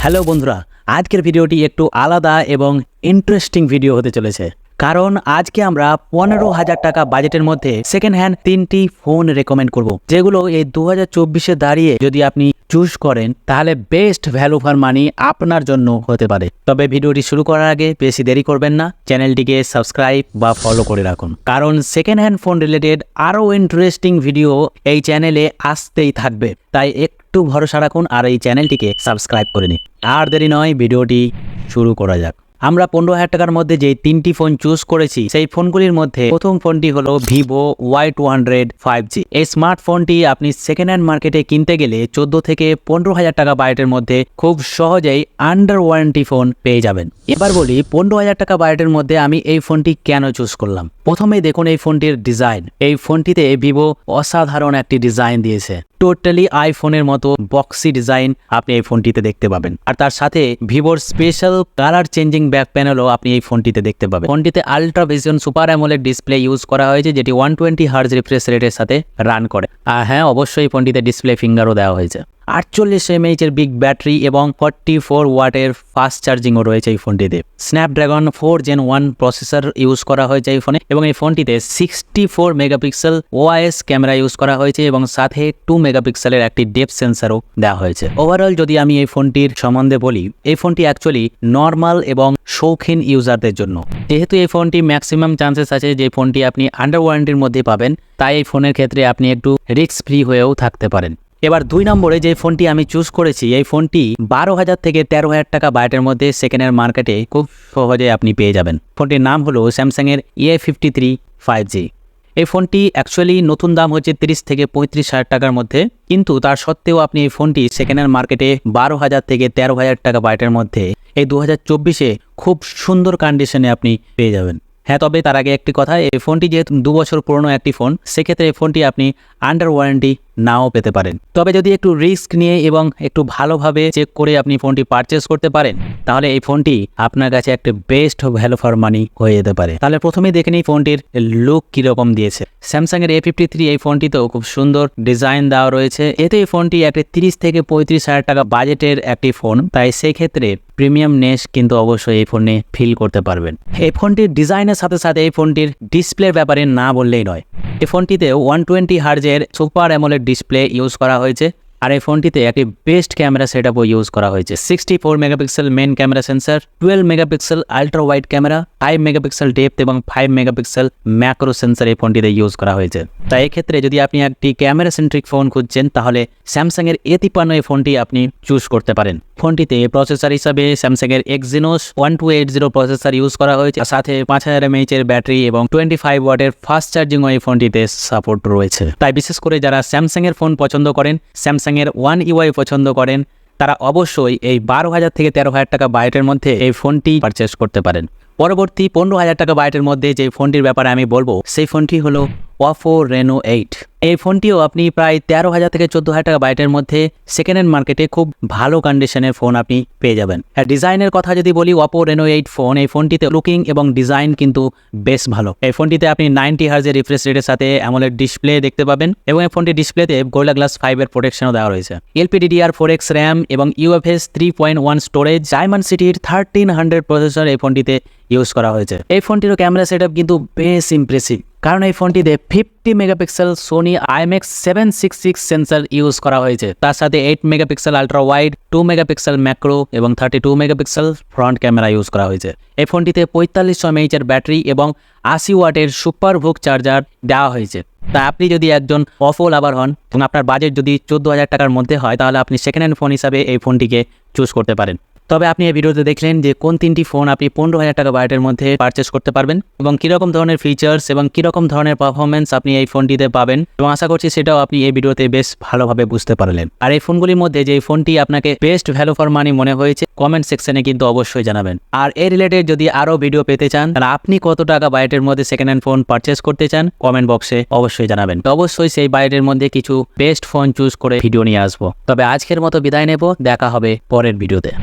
Hello বন্ধুরা, আজকের ভিডিওটি একটু আলাদা এবং ইন্টারেস্টিং ভিডিও হতে চলেছে। কারণ আজকে আমরা 15,000 টাকা বাজেটের মধ্যে সেকেন্ড হ্যান্ড 3টি ফোন রেকমেন্ড করব, যেগুলো এই 2024-এ দাঁড়িয়ে যদি আপনি চুজ করেন তাহলে বেস্ট ভ্যালু ফর মানি আপনার জন্য হতে পারে। তবে ভিডিওটি শুরু করার আগে বেশি দেরি করবেন না, চ্যানেলটিকে সাবস্ক্রাইব বা ফলো করে রাখুন, কারণ সেকেন্ড হ্যান্ড ফোন রিলেটেড আরও ইন্টারেস্টিং ভিডিও এই চ্যানেলে আসতেই থাকবে। তাই একটু ভরসা রাখুন আর এই চ্যানেলটিকে সাবস্ক্রাইব করে নিন। আর দেরি নয়, ভিডিওটি শুরু করা যাক। আমরা 15,000 টাকার মধ্যে যে 3টি ফোন চুজ করেছি সেই ফোনগুলির মধ্যে প্রথম ফোনটি হলো ভিভো Y200 5G। এই স্মার্টফোনটি আপনি সেকেন্ড হ্যান্ড মার্কেটে কিনতে গেলে 14 থেকে 15,000 টাকা বাজেটের মধ্যে খুব সহজেই আন্ডার ওয়ারেন্টি ফোন পেয়ে যাবেন। এবার বলি 15,000 টাকা বাজেটের মধ্যে আমি এই ফোনটি কেন চুজ করলাম। প্রথমেই দেখুন এই ফোনটির ডিজাইন। এই ফোনটিতে ভিভো অসাধারণ একটি ডিজাইন দিয়েছে, টোটালি আইফোনের মতো বক্সি ডিজাইন আপনি এই ফোনটিতে দেখতে পাবেন। আর তার সাথে ভিভোর স্পেশাল কালার চেঞ্জিং ব্যাক প্যানেলও আপনি এই ফোনটিতে দেখতে পাবেন। ফোনটিতে ultra vision super AMOLED display use করা হয়েছে, যেটি 120 হার্জ রিফ্রেশ রেটের সাথে রান করে। আর হ্যাঁ, অবশ্যই ফোনটিতে ডিসপ্লে ফিঙ্গারও দেওয়া হয়েছে। 48 mAh এর বিগ ব্যাটারি এবং 44 ওয়াটের ফাস্ট চার্জিংও রয়েছে এই ফোনটিতে। স্ন্যাপড্রাগন 4 Gen 1 প্রসেসর ইউজ করা হয়েছে এই ফোনে, এবং এই ফোনটিতে 64 মেগাপিক্সেল OIS ক্যামেরা ইউজ করা হয়েছে এবং সাথে 2 মেগাপিক্সেলের একটি ডেপথ সেন্সরও দেওয়া হয়েছে। ওভারঅল যদি আমি এই ফোনটির সম্বন্ধে বলি, এই ফোনটি অ্যাকচুয়ালি নর্মাল এবং শৌখিন ইউজারদের জন্য। যেহেতু এই ফোনটি ম্যাক্সিমাম চান্সেস আছে যে ফোনটি আপনি আন্ডার ওয়ারেন্টির মধ্যে পাবেন, তাই এই ফোনের ক্ষেত্রে আপনি একটু রিস্ক ফ্রি হয়েও থাকতে পারেন। এবার 2 নম্বরে যে ফোনটি আমি চুজ করেছি, এই ফোনটি 12,000 থেকে 13,000 টাকা বাজেটের মধ্যে সেকেন্ড হ্যান্ড মার্কেটে খুব সহজে আপনি পেয়ে যাবেন। ফোনটির নাম হলো স্যামসাংয়ের A53 5G। এই ফোনটি অ্যাকচুয়ালি নতুন দাম হচ্ছে 30 থেকে 35,000 টাকার মধ্যে, কিন্তু তার সত্ত্বেও আপনি এই ফোনটি সেকেন্ড হ্যান্ড মার্কেটে 12,000 থেকে 13,000 টাকা বাজেটের মধ্যে এই 2024-এ খুব সুন্দর কন্ডিশনে আপনি পেয়ে যাবেন। হ্যাঁ, তবে তার আগে একটি কথা, এই ফোনটি যেহেতু 2 বছর পুরনো একটি ফোন, সেক্ষেত্রে এই ফোনটি আপনি আন্ডার ওয়ারেন্টি নাও পেতে পারেন। তবে যদি একটু রিস্ক নিয়ে এবং একটু ভালোভাবে চেক করে আপনি ফোনটি পারচেস করতে পারেন, তাহলে এই ফোনটি আপনার কাছে একটা বেস্ট ভ্যালু ফর মানি হয়ে যেতে পারে। তাহলে প্রথমেই দেখে নিই ফোনটির লুক কীরকম দিয়েছে। স্যামসাংয়ের A53 এই ফোনটিতেও খুব সুন্দর ডিজাইন দেওয়া রয়েছে। এতে এই ফোনটি একটা 30 থেকে 35,000 টাকা বাজেটের একটি ফোন, তাই সেই ক্ষেত্রে প্রিমিয়ামনেস কিন্তু অবশ্যই এই ফোনে ফিল করতে পারবেন। এই ফোনটির ডিজাইনের সাথে সাথে এই ফোনটির ডিসপ্লের ব্যাপারে না বললেই নয়। এই ফোনটিতে 120 হার্জের সুপার অ্যামোলেড ডিসপ্লে ইউজ করা হয়েছে, আর এই ফোনটিতে একটি বেস্ট ক্যামেরা সেটআপও ইউজ করা হয়েছে। 64 megapixel main camera sensor, 12 megapixel ultra wide camera, 5 megapixel depth এবং 5 মেগাপিক্সেল ম্যাক্রো সেন্সর এই ফোনটিতে ইউজ করা হয়েছে। তাই এক্ষেত্রে যদি আপনি একটি ক্যামেরা সেন্ট্রিক ফোন খুঁজছেন, তাহলে স্যামসাংয়ের A53 এই ফোনটি আপনি চুজ করতে পারেন। ফোনটিতে প্রসেসর হিসাবে স্যামসাংয়ের Exynos 1280 প্রসেসর ইউজ করা হয়েছে, সাথে 5000 mAh এর ব্যাটারি এবং 25 ওয়াটের ফাস্ট চার্জিংও এই ফোনটিতে সাপোর্ট রয়েছে। তাই বিশেষ করে যারা স্যামসাংয়ের ফোন পছন্দ করেন, স্যামসাংয়ের One UI পছন্দ করেন, তারা অবশ্যই এই 12,000 থেকে 13,000 টাকা বাজেটের মধ্যে এই ফোনটি পারচেস করতে পারেন। পরবর্তী 15,000 টাকা বাজেটের মধ্যে যে ফোনটির ব্যাপারে আমি বলবো, সেই ফোনটি হলো Oppo Reno 8। এই ফোনটিও আপনি প্রায় 13,000 থেকে 14,000 টাকা বাজেটের মধ্যে সেকেন্ড হ্যান্ড মার্কেটে খুব ভালো কন্ডিশনের ফোন আপনি পেয়ে যাবেন। আর ডিজাইনের কথা যদি বলি, Oppo Reno 8 ফোন, এই ফোনটিতে লুকিং এবং ডিজাইন কিন্তু বেশ ভালো। এই ফোনটিতে আপনি 90 হার্জের রিফ্রেশ রেটের সাথে অ্যামোলেড ডিসপ্লে দেখতে পাবেন, এবং এই ফোনটির ডিসপ্লেতে Gorilla Glass 5 এর প্রোটেকশনও দেওয়া রয়েছে। LPDDR4X RAM এবং UFS 3.1 স্টোরেজ, Dimensity 1300 প্রসেসর এই ফোনটিতে ইউজ করা হয়েছে। এই ফোনটিরও ক্যামেরা সেটআপ কিন্তু বেশ ইমপ্রেসিভ, কারণ এই ফোনটিতে 50 megapixel Sony IMX 766 sensor use করা হয়েছে। তার সাথে 8 megapixel ultra wide, 2 megapixel macro এবং 32 মেগাপিক্সেল ফ্রন্ট ক্যামেরা ইউজ করা হয়েছে। এই ফোনটিতে 4500 mAh এর ব্যাটারি এবং 80 ওয়াটের সুপার ভুক চার্জার দেওয়া হয়েছে। তা আপনি যদি একজন Oppo লাভার হন এবং আপনার বাজেট যদি 14,000 টাকার মধ্যে হয়, তাহলে আপনি সেকেন্ড হ্যান্ড ফোন হিসাবে এই ফোনটিকে চুজ করতে পারেন। তবে আপনি এই ভিডিওতে দেখলেন যে কোন 3টি ফোন আপনি 15,000 টাকা বাজেটের মধ্যে পারচেস করতে পারবেন, এবং কীরকম ধরনের ফিচার্স এবং কীরকম ধরনের পারফরমেন্স আপনি এই ফোনটিতে পাবেন, এবং আশা করছি সেটাও আপনি এই ভিডিওতে বেশ ভালোভাবে বুঝতে পারলেন। আর এই ফোনগুলির মধ্যে যে ফোনটি আপনাকে বেস্ট ভ্যালু ফর মানি মনে হয়েছে, কমেন্ট সেকশনে কিন্তু অবশ্যই জানাবেন। আর এই রিলেটেড যদি আরও ভিডিও পেতে চান, তাহলে আপনি কত টাকা বাজেটের মধ্যে সেকেন্ড হ্যান্ড ফোন পারচেস করতে চান, কমেন্ট বক্সে অবশ্যই জানাবেন। তো অবশ্যই সেই বাজেটের মধ্যে কিছু বেস্ট ফোন চুজ করে ভিডিও নিয়ে আসবো। তবে আজকের মতো বিদায় নেব, দেখা হবে পরের ভিডিওতে।